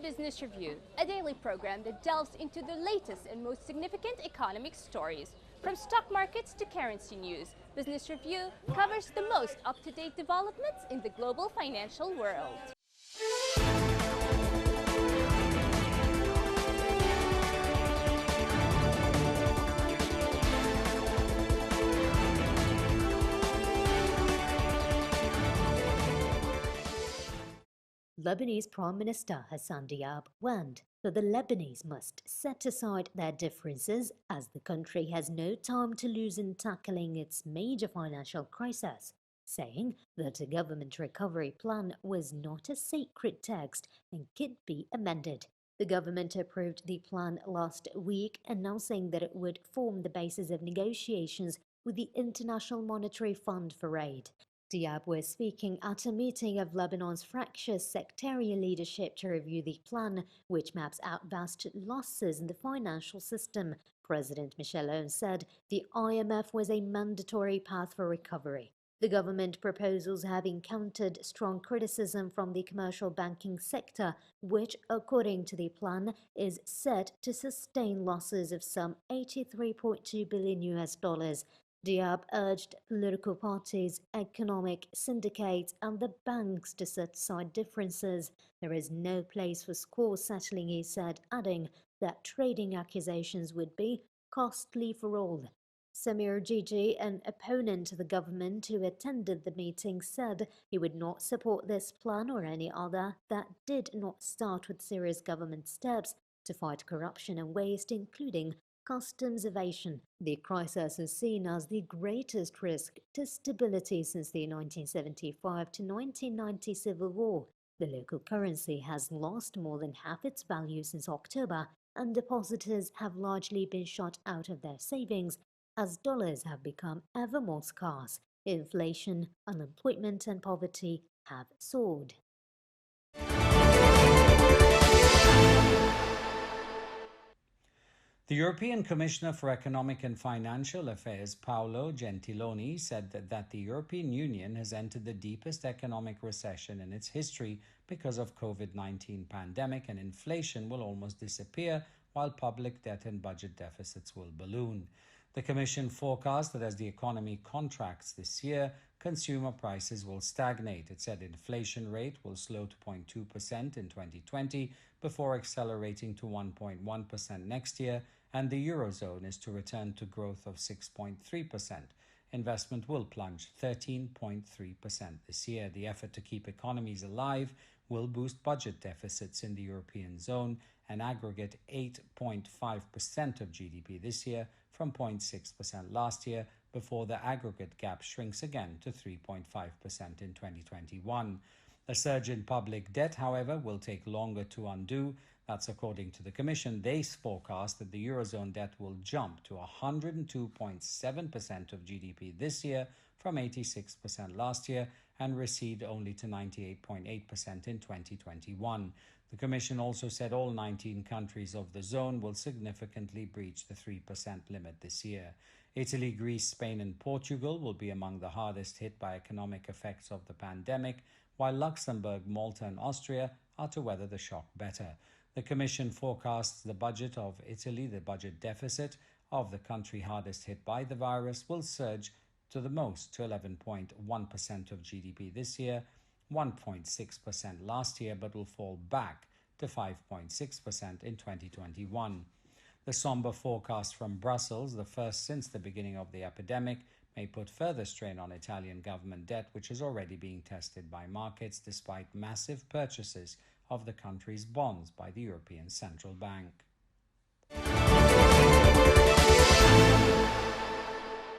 Business Review, a daily program that delves into the latest and most significant economic stories. From stock markets to currency news, Business Review covers the most up-to-date developments in the global financial world. Lebanese Prime Minister Hassan Diab warned that the Lebanese must set aside their differences as the country has no time to lose in tackling its major financial crisis, saying that a government recovery plan was not a sacred text and could be amended. The government approved the plan last week, announcing that it would form the basis of negotiations with the International Monetary Fund for aid. Diab was speaking at a meeting of Lebanon's fractious sectarian leadership to review the plan, which maps out vast losses in the financial system. President Michel Aoun said the IMF was a mandatory path for recovery. The government proposals have encountered strong criticism from the commercial banking sector, which, according to the plan, is set to sustain losses of some 83.2 billion US dollars. Diab urged political parties, economic syndicates, and the banks to set aside differences. There is no place for score settling, he said, adding that trading accusations would be costly for all. Samir Gigi, an opponent to the government who attended the meeting, said he would not support this plan or any other that did not start with serious government steps to fight corruption and waste, including customs evasion. The crisis is seen as the greatest risk to stability since the 1975 to 1990 civil war. The local currency has lost more than half its value since October, and depositors have largely been shut out of their savings as dollars have become ever more scarce. Inflation, unemployment, and poverty have soared. The European Commissioner for Economic and Financial Affairs, Paolo Gentiloni, said that the European Union has entered the deepest economic recession in its history because of COVID-19 pandemic, and inflation will almost disappear while public debt and budget deficits will balloon. The Commission forecast that as the economy contracts this year, consumer prices will stagnate. It said inflation rate will slow to 0.2% in 2020 before accelerating to 1.1% next year, and the Eurozone is to return to growth of 6.3%. Investment will plunge 13.3% this year. The effort to keep economies alive will boost budget deficits in the European zone and aggregate 8.5% of GDP this year from 0.6% last year, before the aggregate gap shrinks again to 3.5% in 2021. A surge in public debt, however, will take longer to undo. That's according to the Commission. They forecast that the Eurozone debt will jump to 102.7% of GDP this year from 86% last year and recede only to 98.8% in 2021. The Commission also said all 19 countries of the zone will significantly breach the 3% limit this year. Italy, Greece, Spain, and Portugal will be among the hardest hit by economic effects of the pandemic, while Luxembourg, Malta, and Austria are to weather the shock better. The Commission forecasts the budget of Italy, the budget deficit of the country hardest hit by the virus, will surge to the most to 11.1% of GDP this year, 1.6% last year, but will fall back to 5.6% in 2021. The somber forecast from Brussels, the first since the beginning of the epidemic, may put further strain on Italian government debt, which is already being tested by markets despite massive purchases of the country's bonds by the European Central Bank.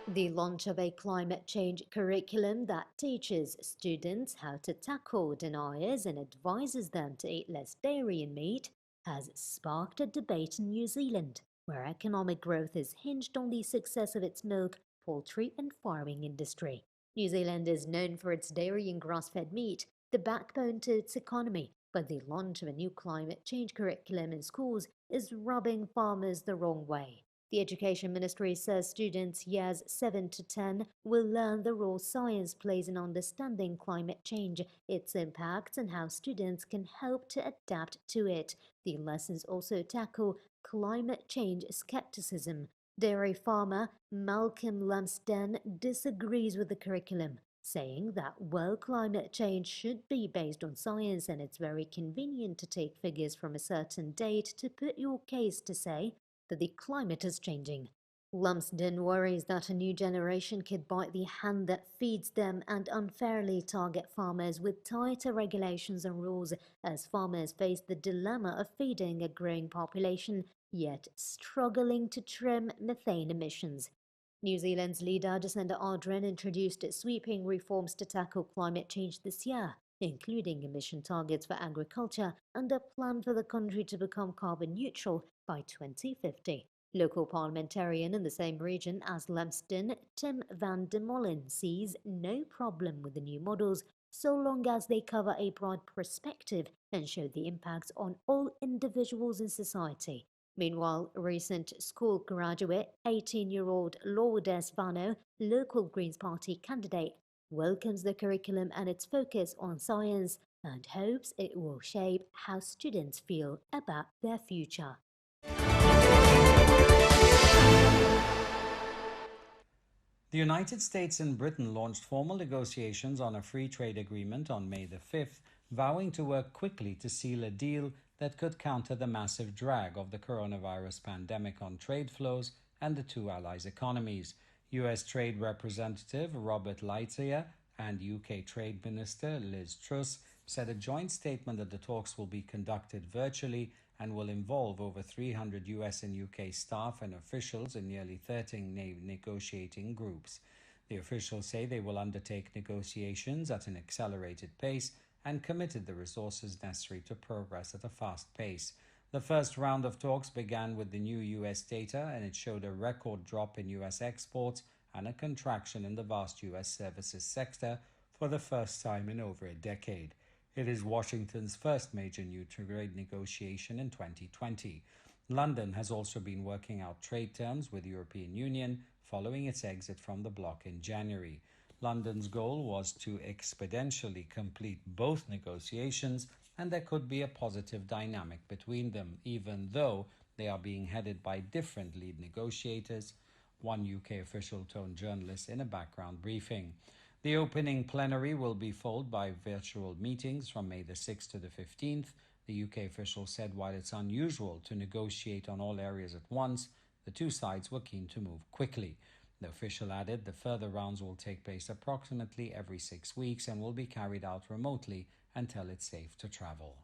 The launch of a climate change curriculum that teaches students how to tackle deniers and advises them to eat less dairy and meat has sparked a debate in New Zealand, where economic growth is hinged on the success of its milk, poultry, and farming industry. New Zealand is known for its dairy and grass-fed meat, the backbone to its economy, but the launch of a new climate change curriculum in schools is rubbing farmers the wrong way. The Education Ministry says students years 7 to 10 will learn the role science plays in understanding climate change, its impacts, and how students can help to adapt to it. The lessons also tackle climate change skepticism. Dairy farmer Malcolm Lumsden disagrees with the curriculum, saying that while climate change should be based on science and it's very convenient to take figures from a certain date to put your case to say that the climate is changing. Lumsden worries that a new generation could bite the hand that feeds them and unfairly target farmers with tighter regulations and rules as farmers face the dilemma of feeding a growing population yet struggling to trim methane emissions. New Zealand's leader Jacinda Ardern introduced sweeping reforms to tackle climate change this year, including emission targets for agriculture and a plan for the country to become carbon neutral by 2050. Local parliamentarian in the same region as Lumsden, Tim van de Molen, sees no problem with the new models so long as they cover a broad perspective and show the impacts on all individuals in society. Meanwhile, recent school graduate, 18-year-old Lourdes Vano, local Greens Party candidate, welcomes the curriculum and its focus on science and hopes it will shape how students feel about their future. The United States and Britain launched formal negotiations on a free trade agreement on May the 5th, vowing to work quickly to seal a deal that could counter the massive drag of the coronavirus pandemic on trade flows and the two allies' economies. U.S. Trade Representative Robert Lighthizer and UK Trade Minister Liz Truss said a joint statement that the talks will be conducted virtually and will involve over 300 US and UK staff and officials in nearly 13 negotiating groups. The officials say they will undertake negotiations at an accelerated pace and committed the resources necessary to progress at a fast pace. The first round of talks began with the new US data, and it showed a record drop in US exports and a contraction in the vast US services sector for the first time in over a decade. It is Washington's first major new trade negotiation in 2020. London has also been working out trade terms with the European Union following its exit from the bloc in January. London's goal was to exponentially complete both negotiations, and there could be a positive dynamic between them, even though they are being headed by different lead negotiators, one UK official told journalists in a background briefing. The opening plenary will be followed by virtual meetings from May the 6th to the 15th. The UK official said while it's unusual to negotiate on all areas at once, the two sides were keen to move quickly. The official added the further rounds will take place approximately every 6 weeks and will be carried out remotely until it's safe to travel.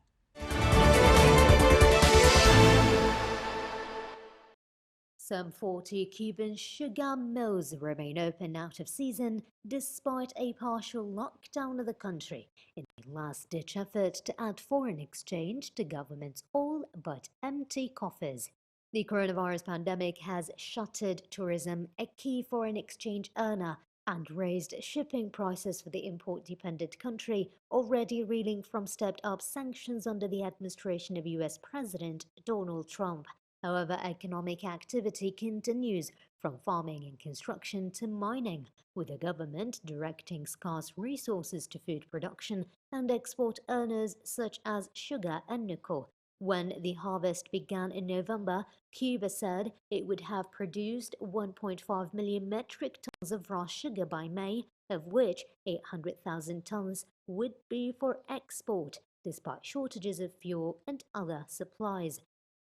Some 40 Cuban sugar mills remain open out of season despite a partial lockdown of the country in a last-ditch effort to add foreign exchange to government's all but empty coffers. The coronavirus pandemic has shuttered tourism, a key foreign exchange earner, and raised shipping prices for the import-dependent country, already reeling from stepped-up sanctions under the administration of US President Donald Trump. However, economic activity continues, from farming and construction to mining, with the government directing scarce resources to food production and export earners such as sugar and nickel. When the harvest began in November, Cuba said it would have produced 1.5 million metric tons of raw sugar by May, of which 800,000 tons would be for export, despite shortages of fuel and other supplies.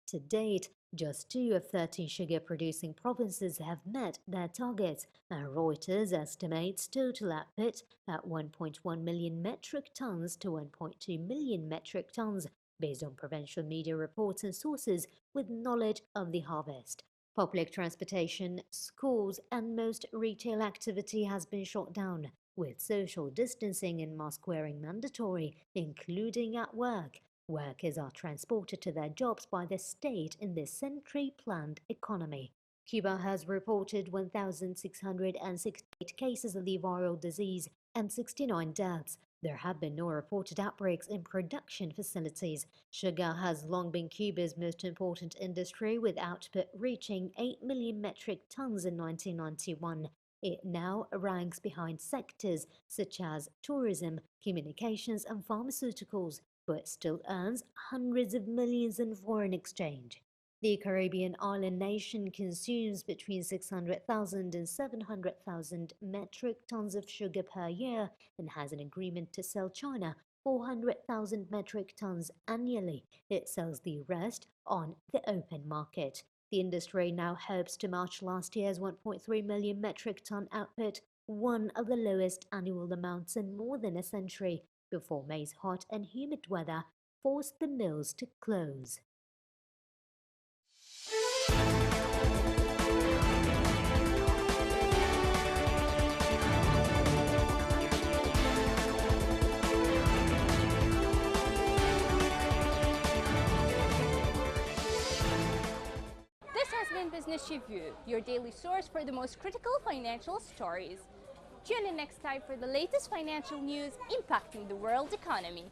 To date, just 2 of 13 sugar-producing provinces have met their targets, and Reuters estimates total output at 1.1 million metric tons to 1.2 million metric tons, based on provincial media reports and sources with knowledge of the harvest. Public transportation, schools, and most retail activity has been shut down, with social distancing and mask wearing mandatory, including at work. Workers are transported to their jobs by the state in this century-planned economy. Cuba has reported 1,668 cases of the viral disease and 69 deaths. There have been no reported outbreaks in production facilities. Sugar has long been Cuba's most important industry, with output reaching 8 million metric tons in 1991. It now ranks behind sectors such as tourism, communications, and pharmaceuticals, but still earns hundreds of millions in foreign exchange. The Caribbean island nation consumes between 600,000 and 700,000 metric tons of sugar per year and has an agreement to sell China 400,000 metric tons annually. It sells the rest on the open market. The industry now hopes to match last year's 1.3 million metric ton output, one of the lowest annual amounts in more than a century, before May's hot and humid weather forced the mills to close. This has been Business Review, your daily source for the most critical financial stories. Tune in next time for the latest financial news impacting the world economy.